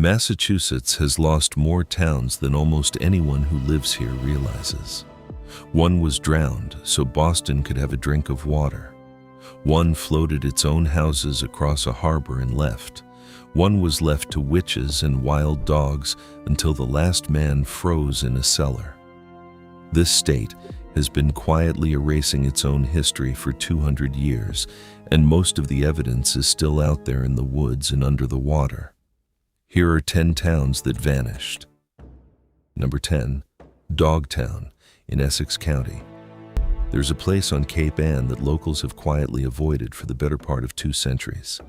Massachusetts has lost more towns than almost anyone who lives here realizes. One was drowned so Boston could have a drink of water. One floated its own houses across a harbor and left. One was left to witches and wild dogs until the last man froze in a cellar. This state has been quietly erasing its own history for 200 years, and most of the evidence is still out there in the woods and under the water. Here are 10 towns that vanished. Number 10, Dogtown in Essex County. There's a place on Cape Ann that locals have quietly avoided for the better part of 2 centuries.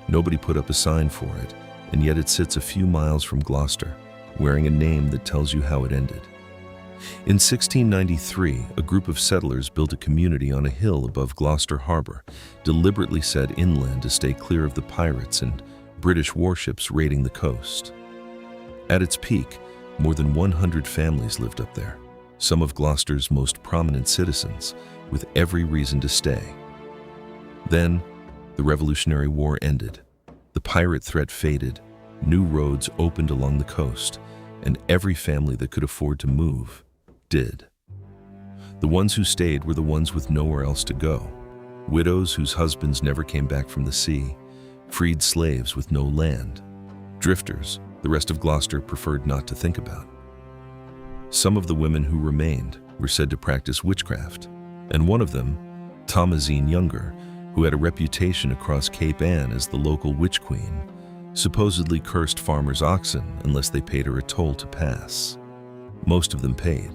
Nobody put up a sign for it, and yet it sits a few miles from Gloucester, wearing a name that tells you how it ended. In 1693, a group of settlers built a community on a hill above Gloucester Harbor, deliberately set inland to stay clear of the pirates and British warships raiding the coast. At its peak, more than 100 families lived up there, some of Gloucester's most prominent citizens, with every reason to stay. Then, the Revolutionary War ended. The pirate threat faded, new roads opened along the coast, and every family that could afford to move did. The ones who stayed were the ones with nowhere else to go. Widows whose husbands never came back from the sea, freed slaves with no land, drifters the rest of Gloucester preferred not to think about. Some of the women who remained were said to practice witchcraft, and one of them, Thomasine Younger, who had a reputation across Cape Ann as the local witch queen, supposedly cursed farmers' oxen unless they paid her a toll to pass. Most of them paid.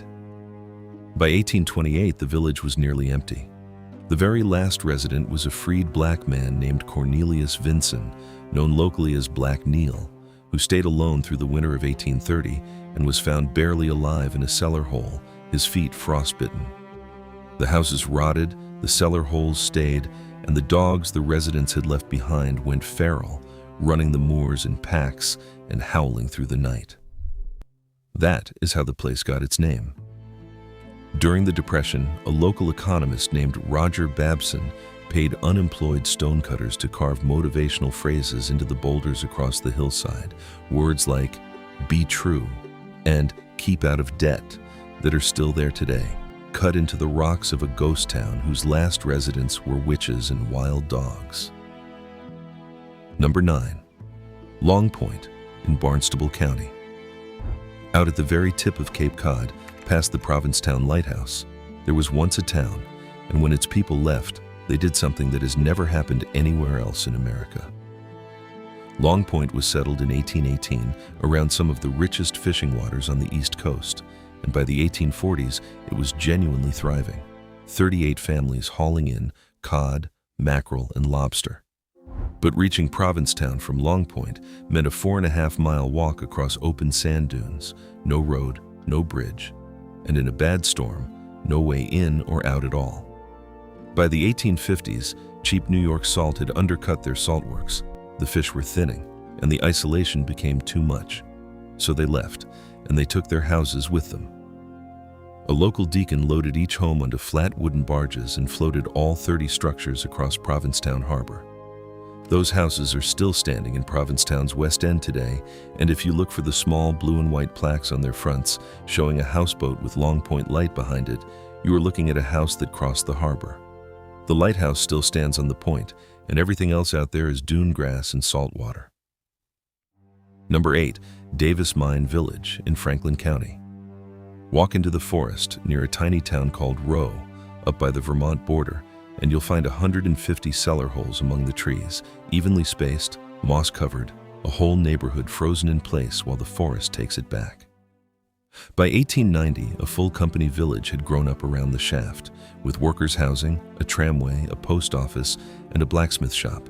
By 1828, the village was nearly empty. The very last resident was a freed black man named Cornelius Vinson, known locally as Black Neil, who stayed alone through the winter of 1830 and was found barely alive in a cellar hole, his feet frostbitten. The houses rotted, the cellar holes stayed, and the dogs the residents had left behind went feral, running the moors in packs and howling through the night. That is how the place got its name. During the Depression, a local economist named Roger Babson paid unemployed stonecutters to carve motivational phrases into the boulders across the hillside, words like "be true" and "keep out of debt" that are still there today, cut into the rocks of a ghost town whose last residents were witches and wild dogs. Number 9, Longpoint in Barnstable County. Out at the very tip of Cape Cod, past the Provincetown Lighthouse, there was once a town, and when its people left, they did something that has never happened anywhere else in America. Longpoint was settled in 1818 around some of the richest fishing waters on the East Coast, and by the 1840s, it was genuinely thriving. 38 families hauling in cod, mackerel, and lobster. But reaching Provincetown from Longpoint meant a 4.5-mile walk across open sand dunes, no road, no bridge, and in a bad storm, no way in or out at all. By the 1850s, cheap New York salt had undercut their saltworks. The fish were thinning, and the isolation became too much. So they left, and they took their houses with them. A local deacon loaded each home onto flat wooden barges and floated all 30 structures across Provincetown Harbor. Those houses are still standing in Provincetown's West End today, and if you look for the small blue and white plaques on their fronts showing a houseboat with Longpoint light behind it, you are looking at a house that crossed the harbor. The lighthouse still stands on the point, and everything else out there is dune grass and salt water. Number 8, Davis Mine Village in Franklin County. Walk into the forest near a tiny town called Rowe, up by the Vermont border, and you'll find 150 cellar holes among the trees, evenly spaced, moss-covered, a whole neighborhood frozen in place while the forest takes it back. By 1890, a full company village had grown up around the shaft, with workers' housing, a tramway, a post office, and a blacksmith shop.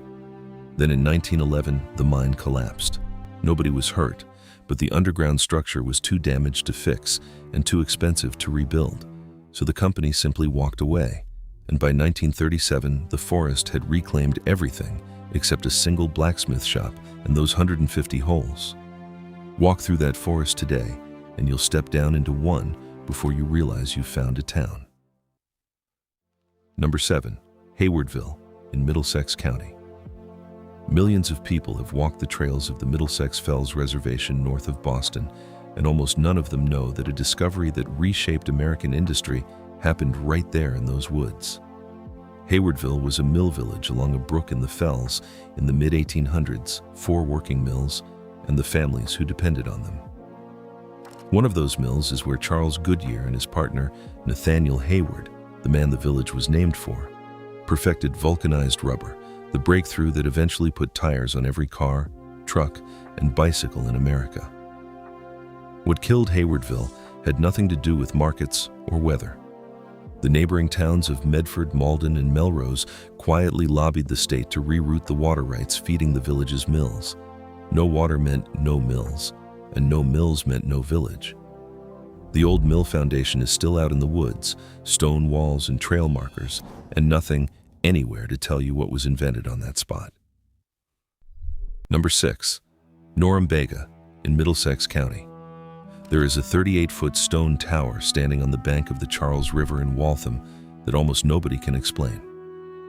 Then in 1911, the mine collapsed. Nobody was hurt, but the underground structure was too damaged to fix and too expensive to rebuild, so the company simply walked away. And by 1937, the forest had reclaimed everything except a single blacksmith shop and those 150 holes. Walk through that forest today, and you'll step down into one before you realize you've found a town. Number 7, Haywardville in Middlesex County. Millions of people have walked the trails of the Middlesex Fells Reservation north of Boston, and almost none of them know that a discovery that reshaped American industry happened right there in those woods. Haywardville was a mill village along a brook in the fells in the mid-1800s, 4 working mills, and the families who depended on them. One of those mills is where Charles Goodyear and his partner, Nathaniel Hayward, the man the village was named for, perfected vulcanized rubber, the breakthrough that eventually put tires on every car, truck, and bicycle in America. What killed Haywardville had nothing to do with markets or weather. The neighboring towns of Medford, Malden, and Melrose quietly lobbied the state to reroute the water rights feeding the village's mills. No water meant no mills, and no mills meant no village. The old mill foundation is still out in the woods, stone walls and trail markers, and nothing anywhere to tell you what was invented on that spot. Number 6. Norumbega in Middlesex County. There is a 38-foot stone tower standing on the bank of the Charles River in Waltham that almost nobody can explain.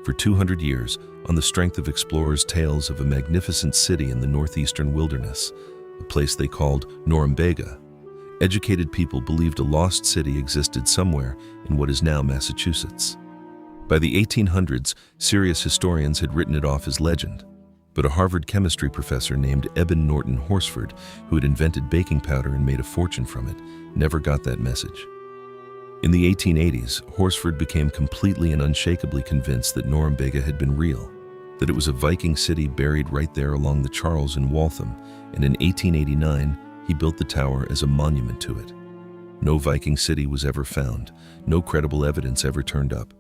For 200 years, on the strength of explorers' tales of a magnificent city in the northeastern wilderness, a place they called Norumbega, educated people believed a lost city existed somewhere in what is now Massachusetts. By the 1800s, serious historians had written it off as legend, but a Harvard chemistry professor named Eben Norton Horsford, who had invented baking powder and made a fortune from it, never got that message. In the 1880s, Horsford became completely and unshakably convinced that Norumbega had been real, that it was a Viking city buried right there along the Charles in Waltham, and in 1889, he built the tower as a monument to it. No Viking city was ever found, no credible evidence ever turned up.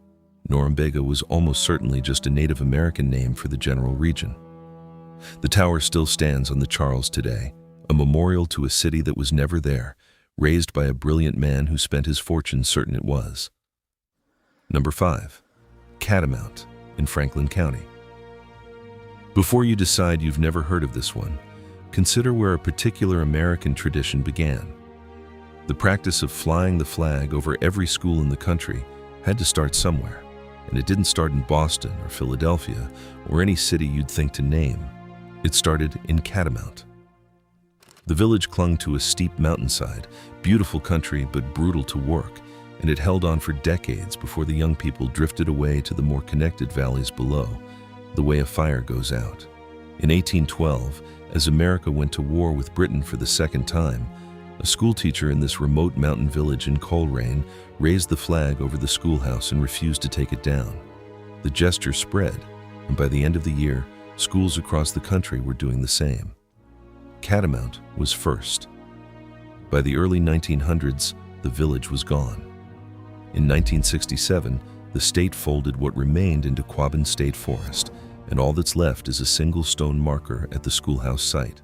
Norumbega was almost certainly just a Native American name for the general region. The tower still stands on the Charles today, a memorial to a city that was never there, raised by a brilliant man who spent his fortune certain it was. Number 5. Catamount in Franklin County. Before you decide you've never heard of this one, consider where a particular American tradition began. The practice of flying the flag over every school in the country had to start somewhere, and it didn't start in Boston or Philadelphia or any city you'd think to name. It started in Catamount. The village clung to a steep mountainside, beautiful country but brutal to work, and it held on for decades before the young people drifted away to the more connected valleys below, the way a fire goes out. In 1812, as America went to war with Britain for the second time, a schoolteacher in this remote mountain village in Coleraine raised the flag over the schoolhouse and refused to take it down. The gesture spread, and by the end of the year, schools across the country were doing the same. Catamount was first. By the early 1900s, the village was gone. In 1967, the state folded what remained into Quabbin State Forest, and all that's left is a single stone marker at the schoolhouse site.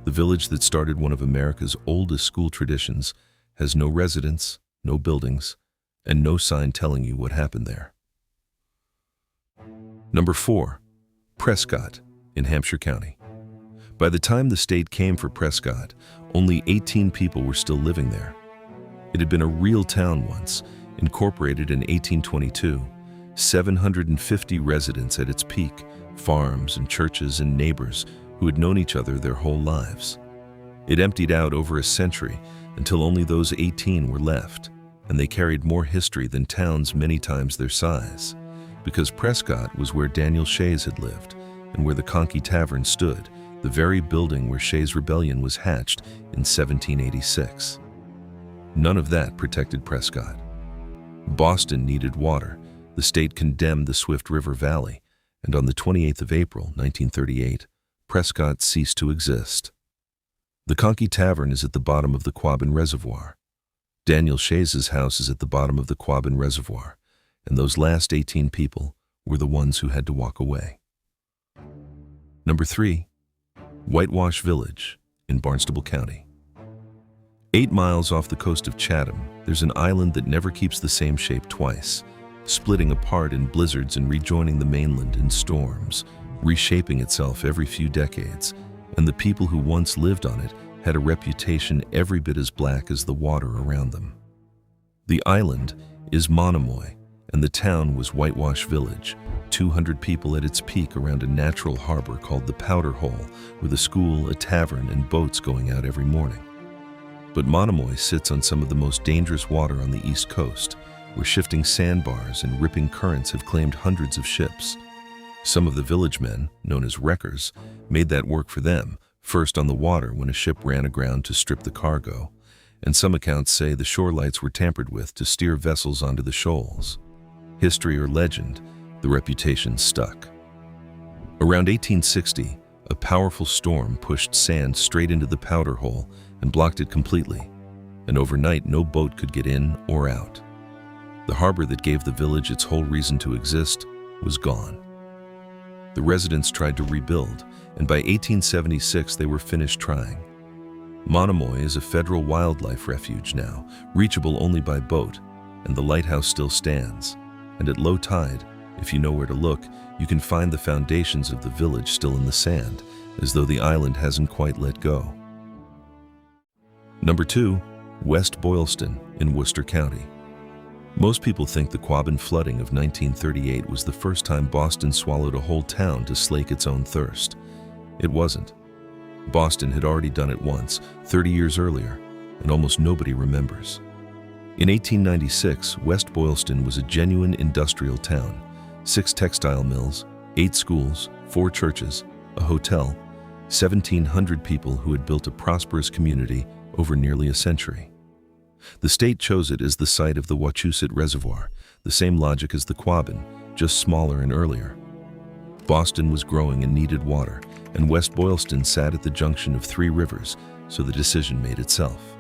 The village that started one of America's oldest school traditions has no residents, no buildings, and no sign telling you what happened there. Number 4. Prescott in Hampshire County. By the time the state came for Prescott, only 18 people were still living there. It had been a real town once, incorporated in 1822, 750 residents at its peak, farms and churches and neighbors who had known each other their whole lives. It emptied out over a century until only those 18 were left, and they carried more history than towns many times their size, because Prescott was where Daniel Shays had lived and where the Conky Tavern stood, the very building where Shays Rebellion was hatched in 1786. None of that protected Prescott. Boston needed water. The state condemned the Swift River Valley, and on the 28th of April, 1938, Prescott ceased to exist. The Conky Tavern is at the bottom of the Quabbin Reservoir. Daniel Shays' house is at the bottom of the Quabbin Reservoir, and those last 18 people were the ones who had to walk away. Number 3. Whitewash Village in Barnstable County. 8 miles off the coast of Chatham, there's an island that never keeps the same shape twice, splitting apart in blizzards and rejoining the mainland in storms, reshaping itself every few decades, and the people who once lived on it had a reputation every bit as black as the water around them. The island is Monomoy, and the town was Whitewash Village, 200 people at its peak around a natural harbor called the Powder Hole, with a school, a tavern, and boats going out every morning. But Monomoy sits on some of the most dangerous water on the East Coast, where shifting sandbars and ripping currents have claimed hundreds of ships. Some of the village men, known as wreckers, made that work for them, first on the water when a ship ran aground to strip the cargo, and some accounts say the shore lights were tampered with to steer vessels onto the shoals. History or legend, the reputation stuck. Around 1860, a powerful storm pushed sand straight into the Powder Hole and blocked it completely, and overnight no boat could get in or out. The harbor that gave the village its whole reason to exist was gone. The residents tried to rebuild, and by 1876 they were finished trying. Monomoy is a federal wildlife refuge now, reachable only by boat, and the lighthouse still stands. And at low tide, if you know where to look, you can find the foundations of the village still in the sand, as though the island hasn't quite let go. Number 2, West Boylston in Worcester County. Most people think the Quabbin flooding of 1938 was the first time Boston swallowed a whole town to slake its own thirst. It wasn't. Boston had already done it once, 30 years earlier, and almost nobody remembers. In 1896, West Boylston was a genuine industrial town. 6 textile mills, 8 schools, 4 churches, a hotel, 1,700 people who had built a prosperous community over nearly a century. The state chose it as the site of the Wachusett Reservoir, the same logic as the Quabbin, just smaller and earlier. Boston was growing and needed water, and West Boylston sat at the junction of 3 rivers, so the decision made itself.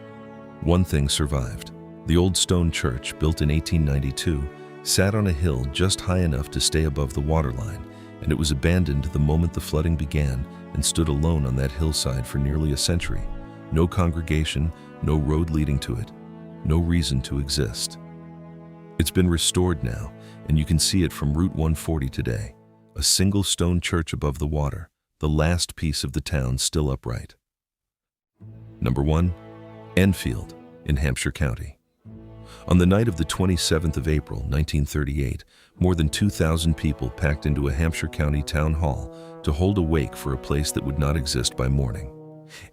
One thing survived. The old stone church, built in 1892, sat on a hill just high enough to stay above the waterline, and it was abandoned the moment the flooding began and stood alone on that hillside for nearly a century. No congregation, no road leading to it, no reason to exist. It's been restored now, and you can see it from Route 140 today. A single stone church above the water, the last piece of the town still upright. Number 1, Enfield in Hampshire County. On the night of the 27th of April, 1938, more than 2,000 people packed into a Hampshire County town hall to hold a wake for a place that would not exist by morning.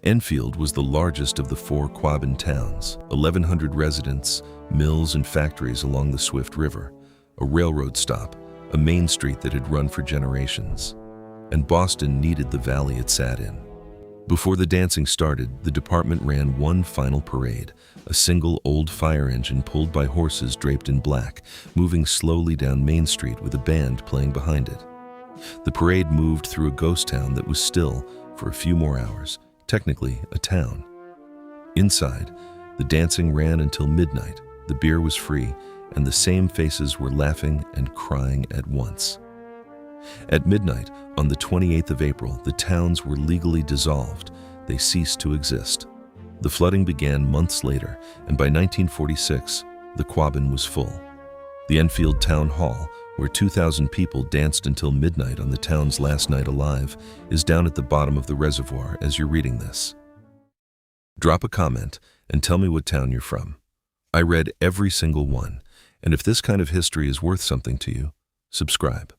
Enfield was the largest of the 4 Quabbin towns, 1,100 residents, mills and factories along the Swift River, a railroad stop, a main street that had run for generations. And Boston needed the valley it sat in. Before the dancing started, the department ran one final parade, a single old fire engine pulled by horses draped in black, moving slowly down Main Street with a band playing behind it. The parade moved through a ghost town that was still, for a few more hours, technically a town. Inside, the dancing ran until midnight, the beer was free, and the same faces were laughing and crying at once. At midnight, on the 28th of April, the towns were legally dissolved. They ceased to exist. The flooding began months later, and by 1946, the Quabbin was full. The Enfield Town Hall, where 2,000 people danced until midnight on the town's last night alive, is down at the bottom of the reservoir as you're reading this. Drop a comment and tell me what town you're from. I read every single one, and if this kind of history is worth something to you, subscribe.